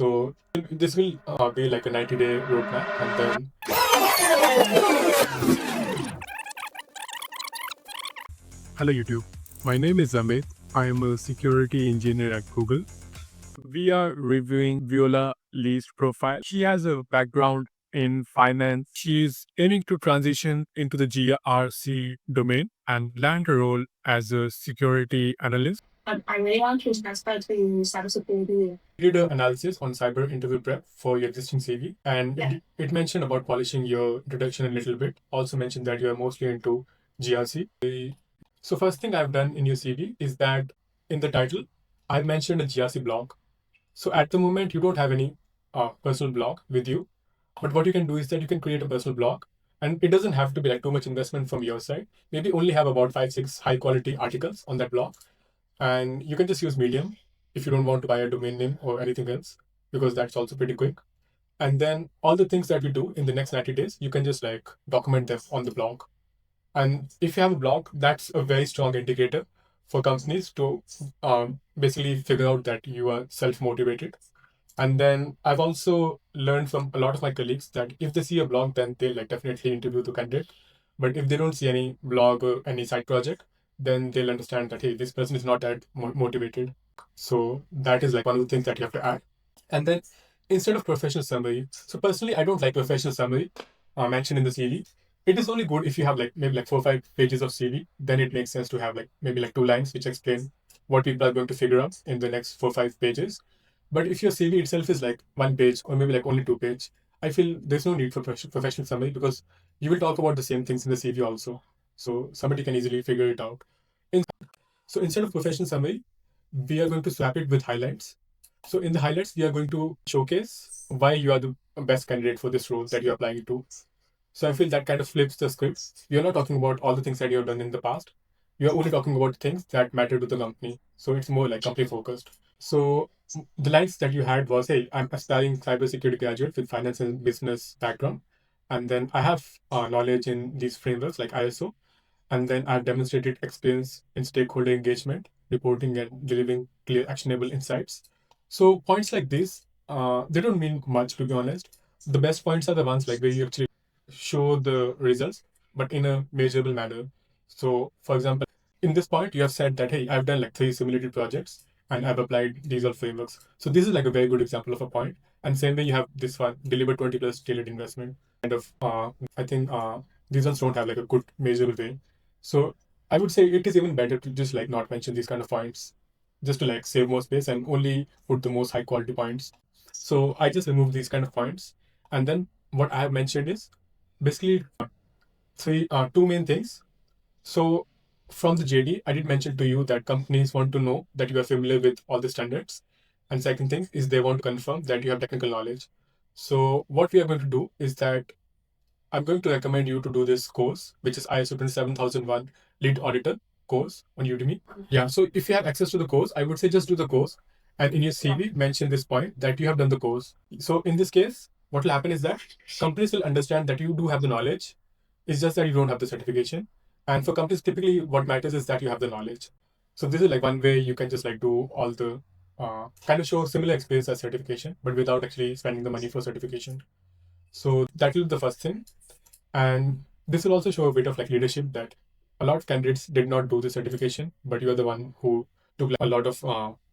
So this will be like a 90-day roadmap, and then hello YouTube. My name is Amit. I am a security engineer at Google. We are reviewing Viola Lee's profile. She has a background in finance. She is aiming to transition into the GRC domain and land a role as a security analyst. I really want to transfer to cybersecurity. We did an analysis on cyber interview prep for your existing CV, and it mentioned about polishing your introduction a little bit. Also mentioned that you are mostly into GRC. So first thing I've done in your CV is that in the title, I've mentioned a GRC blog. So at the moment, you don't have any personal blog with you. But what you can do is that you can create a personal blog, and it doesn't have to be like too much investment from your side. Maybe only have about 5, 6 high quality articles on that blog, and you can just use Medium if you don't want to buy a domain name or anything else, because that's also pretty quick. And then all the things that we do in the next 90 days, you can just like document them on the blog. And if you have a blog, that's a very strong indicator for companies to basically figure out that you are self motivated. And then I've also learned from a lot of my colleagues that if they see a blog, then they'll like definitely interview the candidate. But if they don't see any blog or any side project, then they'll understand that hey, this person is not that motivated. So that is like one of the things that you have to add. And then instead of professional summary, so personally, I don't like professional summary mentioned in the CV. It is only good if you have like maybe like 4 or 5 pages of CV. Then it makes sense to have like maybe like 2 lines which explain what people are going to figure out in the next 4 or 5 pages. But if your CV itself is like 1 page or maybe like only 2 page, I feel there's no need for professional summary because you will talk about the same things in the CV also. So somebody can easily figure it out. In, so instead of professional summary, we are going to swap it with highlights. So in the highlights, we are going to showcase why you are the best candidate for this role that you're applying to. So I feel that kind of flips the script. You're not talking about all the things that you've done in the past. You're only talking about things that matter to the company. So it's more like company focused. So the lines that you had was, hey, I'm aspiring cybersecurity graduate with finance and business background. And then I have knowledge in these frameworks like ISO. And then I've demonstrated experience in stakeholder engagement, reporting, and delivering clear, actionable insights. So points like this, they don't mean much to be honest. The best points are the ones like where you actually show the results, but in a measurable manner. So, for example, in this point, you have said that, hey, I've done like 3 simulated projects and I've applied these all frameworks. So, this is like a very good example of a point. And same way, you have this one, deliver 20 plus tailored investment. Kind of, I think these ones don't have like a good measurable way. So, I would say it is even better to just like not mention these kind of points, just to like save more space and only put the most high quality points. So, I just remove these kind of points. And then what I have mentioned is basically two main things. So from the JD, I did mention to you that companies want to know that you are familiar with all the standards. And second thing is they want to confirm that you have technical knowledge. So what we are going to do is that I'm going to recommend you to do this course, which is ISO 27001 Lead Auditor course on Udemy. Yeah. So if you have access to the course, I would say just do the course. And in your CV, mention this point that you have done the course. So in this case, what will happen is that companies will understand that you do have the knowledge. It's just that you don't have the certification. And for companies, typically what matters is that you have the knowledge. So this is like one way you can just like do all the kind of show similar experience as certification, but without actually spending the money for certification. So that will be the first thing. And this will also show a bit of like leadership that a lot of candidates did not do the certification, but you are the one who took like, a lot of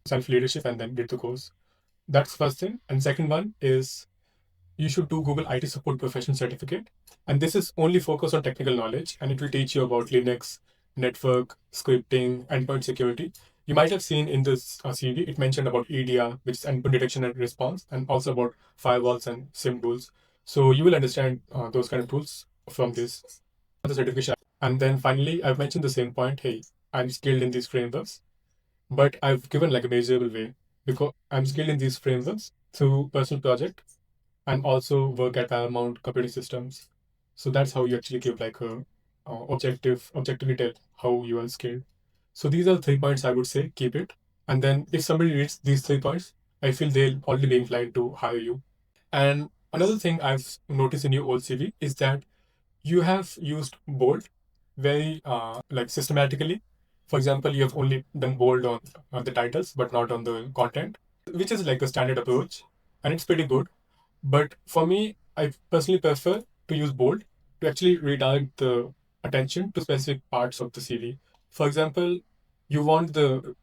self leadership and then did the course. That's first thing. And second one is you should do Google IT Support Professional Certificate. And this is only focused on technical knowledge and it will teach you about Linux, network, scripting, endpoint security. You might have seen in this CV, it mentioned about EDR, which is endpoint detection and response, and also about firewalls and SIM tools. So you will understand those kind of tools from this the certification. And then finally, I've mentioned the same point. Hey, I'm skilled in these frameworks, but I've given like a measurable way because I'm skilled in these frameworks through personal project and also work at Paramount Computing Systems. So that's how you actually give like a objectively tell how you are skilled. So these are the 3 points I would say keep it. And then if somebody reads these 3 points, I feel they'll already be inclined to hire you. And another thing I've noticed in your old CV is that you have used bold very like systematically. For example, you have only done bold on the titles, but not on the content, which is like a standard approach. and it's pretty good. But for me, I personally prefer to use bold to actually redirect the attention to specific parts of the CV. For example, you want the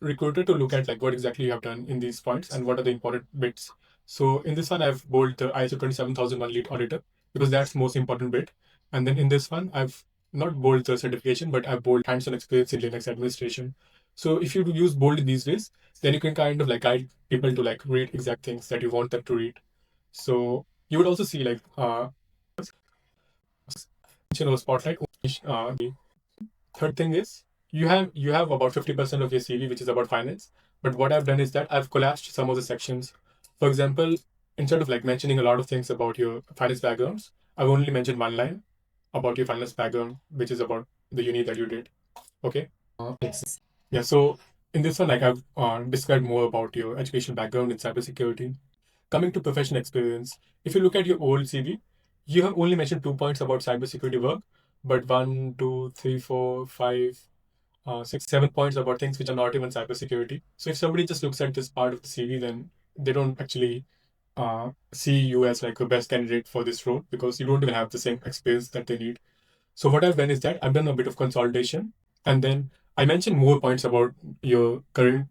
recruiter to look at like what exactly you have done in these points and what are the important bits. So in this one, I've bold the ISO 27001 lead auditor because that's the most important bit. And then in this one, I've not bold the certification, but I've bold hands-on experience in Linux administration. So if you use bold in these ways, then you can kind of like guide people to like read exact things that you want them to read. So you would also see like spotlight. The third thing is you have about 50% of your CV which is about finance. But what I've done is that I've collapsed some of the sections. For example, instead of like mentioning a lot of things about your finance backgrounds, I've only mentioned one line about your finance background, which is about the uni that you did. Okay. Yes. Yeah. So in this one, like I've described more about your education background in cybersecurity. Coming to professional experience, if you look at your old CV, you have only mentioned 2 points about cybersecurity work, but one, two, three, four, five, 6, 7 points about things which are not even cybersecurity. So if somebody just looks at this part of the CV, then they don't actually see you as like the best candidate for this role because you don't even have the same experience that they need. So what I've done is that I've done a bit of consolidation, and then I mentioned more points about your current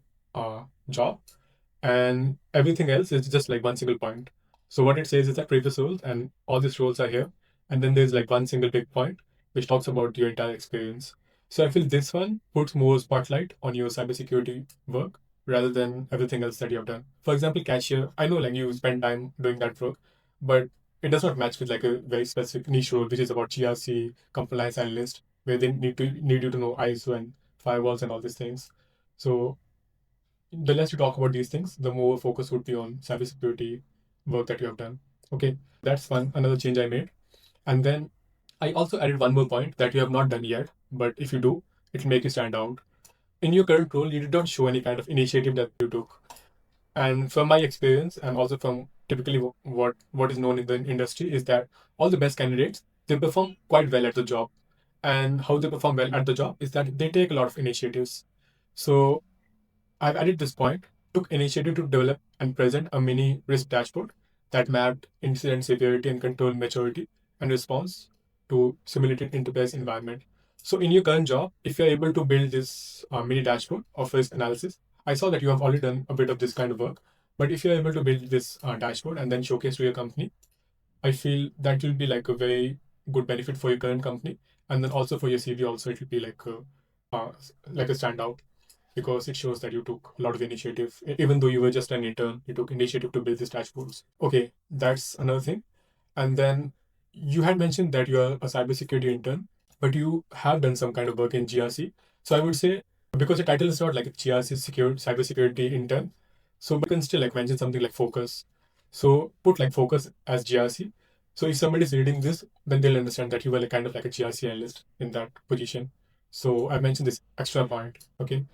job, and everything else is just like one single point. So what it says is that previous roles and all these roles are here, and then there's like one single big point which talks about your entire experience. So I feel this one puts more spotlight on your cybersecurity work rather than everything else that you have done. For example, cashier, I know like you spend time doing that work, but it does not match with like a very specific niche role, which is about GRC compliance analyst, where they need you to know ISO and firewalls and all these things. So the less you talk about these things, the more focus would be on cybersecurity work that you have done. Okay, that's one another change I made. And then I also added one more point that you have not done yet, but if you do, it'll make you stand out. In your current role, you did not show any kind of initiative that you took. And from my experience, and also from typically what is known in the industry, is that all the best candidates they perform quite well at the job. And how they perform well at the job is that they take a lot of initiatives. So I've added this point, took initiative to develop and present a mini risk dashboard that mapped incident severity and control maturity and response to simulated enterprise environment. So in your current job, if you're able to build this mini dashboard of risk analysis, I saw that you have already done a bit of this kind of work. But if you're able to build this dashboard and then showcase to your company, I feel that will be like a very good benefit for your current company, and then also for your CV. Also, it will be like a standout because it shows that you took a lot of initiative. Even though you were just an intern, you took initiative to build these dashboards. Okay, that's another thing. And then you had mentioned that you are a cybersecurity intern, but you have done some kind of work in GRC. So I would say because the title is not like a GRC secure cybersecurity intern, so we can still like mention something like focus. So put like focus as GRC. So if somebody is reading this, then they'll understand that you were like kind of like a GRC analyst in that position. So I mentioned this extra point. Okay,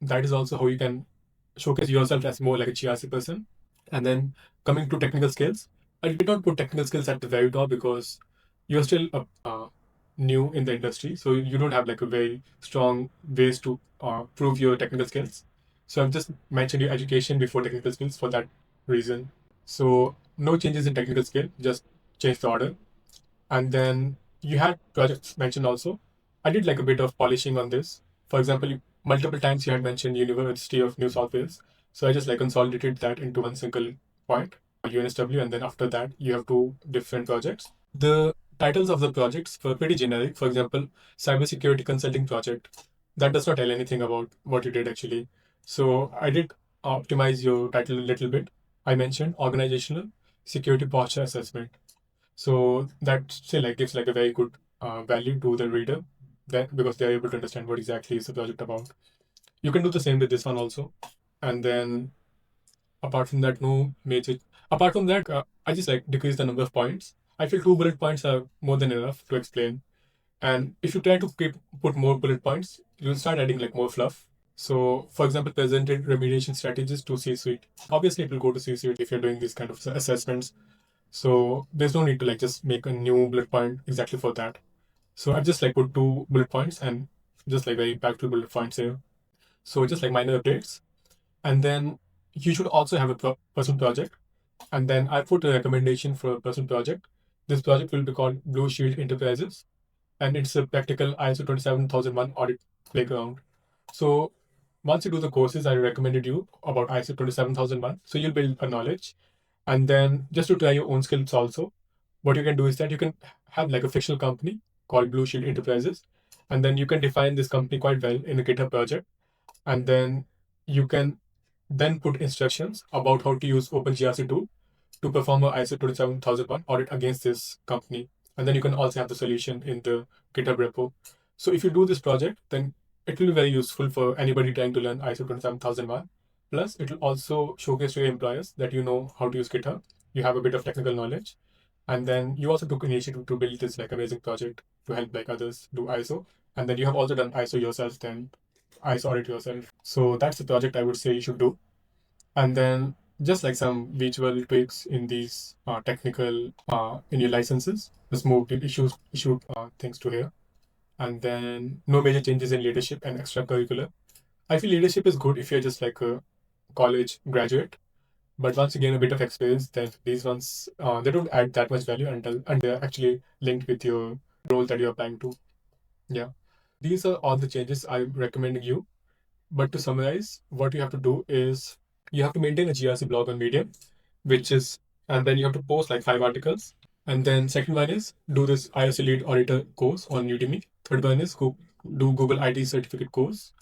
that is also how you can showcase yourself as more like a GRC person. And then coming to technical skills, I did not put technical skills at the very top because you're still new in the industry, so you don't have like a very strong ways to prove your technical skills. So I've just mentioned your education before technical skills for that reason. So no changes in technical skill, just change the order. And then you had projects mentioned also. I did like a bit of polishing on this. For example, multiple times you had mentioned University of New South Wales. So I just like consolidated that into one single point, UNSW, and then after that you have two different projects. The titles of the projects were pretty generic. For example, cybersecurity consulting project. That does not tell anything about what you did actually. So I did optimize your title a little bit. I mentioned organizational security posture assessment. So that still like gives like a very good value to the reader that because they're able to understand what exactly is the project about. You can do the same with this one also. And then apart from that, no major. Apart from that, I just like decrease the number of points. I feel 2 bullet points are more than enough to explain. And if you try to put more bullet points, you'll start adding like more fluff. So, for example, presented remediation strategies to C-suite. Obviously, it will go to C-suite if you're doing these kind of assessments. So there's no need to like just make a new bullet point exactly for that. So I've just like put 2 bullet points and just like very impactful bullet points here. So just like minor updates. And then you should also have a personal project. And then I put a recommendation for a personal project. This project will be called Blue Shield Enterprises, and it's a practical ISO 27001 audit playground. So once you do the courses I recommended you about ISO 27001, so you'll build a knowledge. And then just to try your own skills also, what you can do is that you can have like a fictional company called Blue Shield Enterprises, and then you can define this company quite well in a GitHub project, and then you can then put instructions about how to use OpenGRC tool to perform a ISO 27001 audit against this company. And then you can also have the solution in the GitHub repo. So if you do this project, then it will be very useful for anybody trying to learn ISO 27001. Plus, it will also showcase to your employers that you know how to use GitHub. You have a bit of technical knowledge. And then you also took initiative to build this like amazing project to help like others do ISO. And then you have also done ISO yourself, then ISO audit yourself. So that's the project I would say you should do. And then just like some visual tweaks in these technical in your licenses, just move the issue things to here. And then no major changes in leadership and extracurricular. I feel leadership is good if you're just like a college graduate, but once you gain a bit of experience, then these ones they don't add that much value until and they're actually linked with your role that you're applying to. Yeah, these are all the changes I'm recommending you. But to summarize, what you have to do is you have to maintain a GRC blog on Medium, which is, and then you have to post like 5 articles. And then second one is do this ISO lead auditor course on Udemy. Third one is do Google IT certificate course.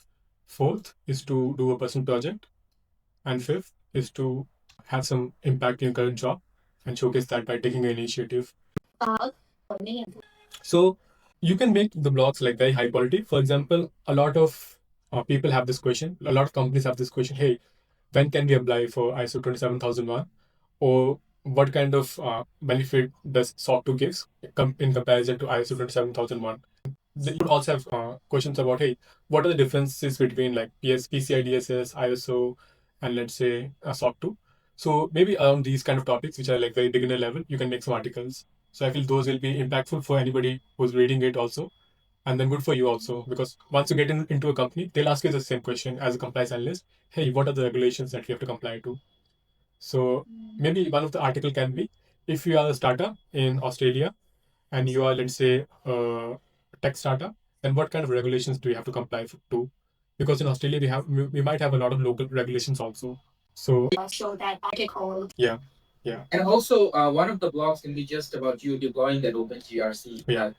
Fourth is to do a personal project. And fifth is to have some impact in your current job and showcase that by taking an initiative. So you can make the blogs like very high quality. For example, a lot of people have this question. A lot of companies have this question. Hey, when can we apply for ISO 27001? Or what kind of benefit does SOC 2 gives in comparison to ISO 27001? You would also have questions about, hey, what are the differences between like PCI DSS, ISO, and let's say SOC 2? So maybe around these kind of topics, which are like very beginner level, you can make some articles. So I feel those will be impactful for anybody who's reading it also, and then good for you also, because once you get into a company, they'll ask you the same question as a compliance analyst. Hey, what are the regulations that you have to comply to? So maybe one of the article can be, if you are a startup in Australia and you are, let's say, a tech startup, then what kind of regulations do you have to comply to? Because in Australia, we might have a lot of local regulations also. So yeah, yeah, And also, one of the blogs can be just about you deploying that OpenGRC. yeah,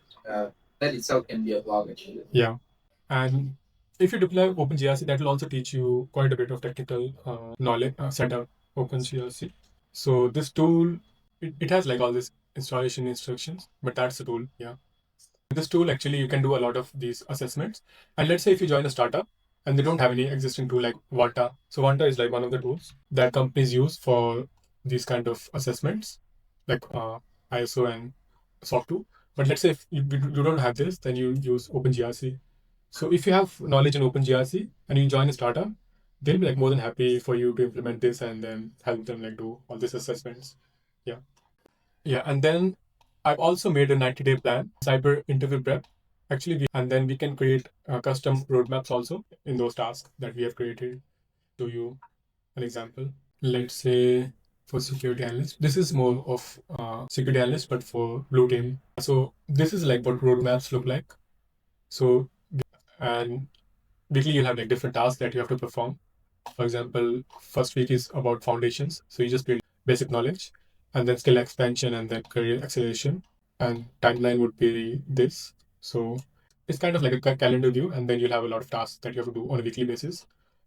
That itself can be a blog actually. yeah. And if you deploy OpenGRC, that will also teach you quite a bit of technical knowledge, setup OpenGRC. So this tool, it has like all this installation instructions, but that's the tool. Yeah. This tool, actually, you can do a lot of these assessments. And let's say if you join a startup and they don't have any existing tool like Vanta. So Vanta is like one of the tools that companies use for these kind of assessments, like ISO and SOC 2. But let's say if you don't have this, then you use OpenGRC. So if you have knowledge in OpenGRC and you join a startup, they'll be like more than happy for you to implement this and then help them like do all these assessments. Yeah. Yeah. And then I've also made a 90-day plan, cyber interview prep. Actually, and then we can create custom roadmaps also in those tasks that we have created. To you an example. Let's say for security analyst, this is more of security analyst, but for blue team. So this is like what roadmaps look like. So and weekly you'll have like different tasks that you have to perform. For example, first week is about foundations. So you just build basic knowledge, and then skill expansion, and then career acceleration. And timeline would be this. So it's kind of like a calendar view, and then you'll have a lot of tasks that you have to do on a weekly basis.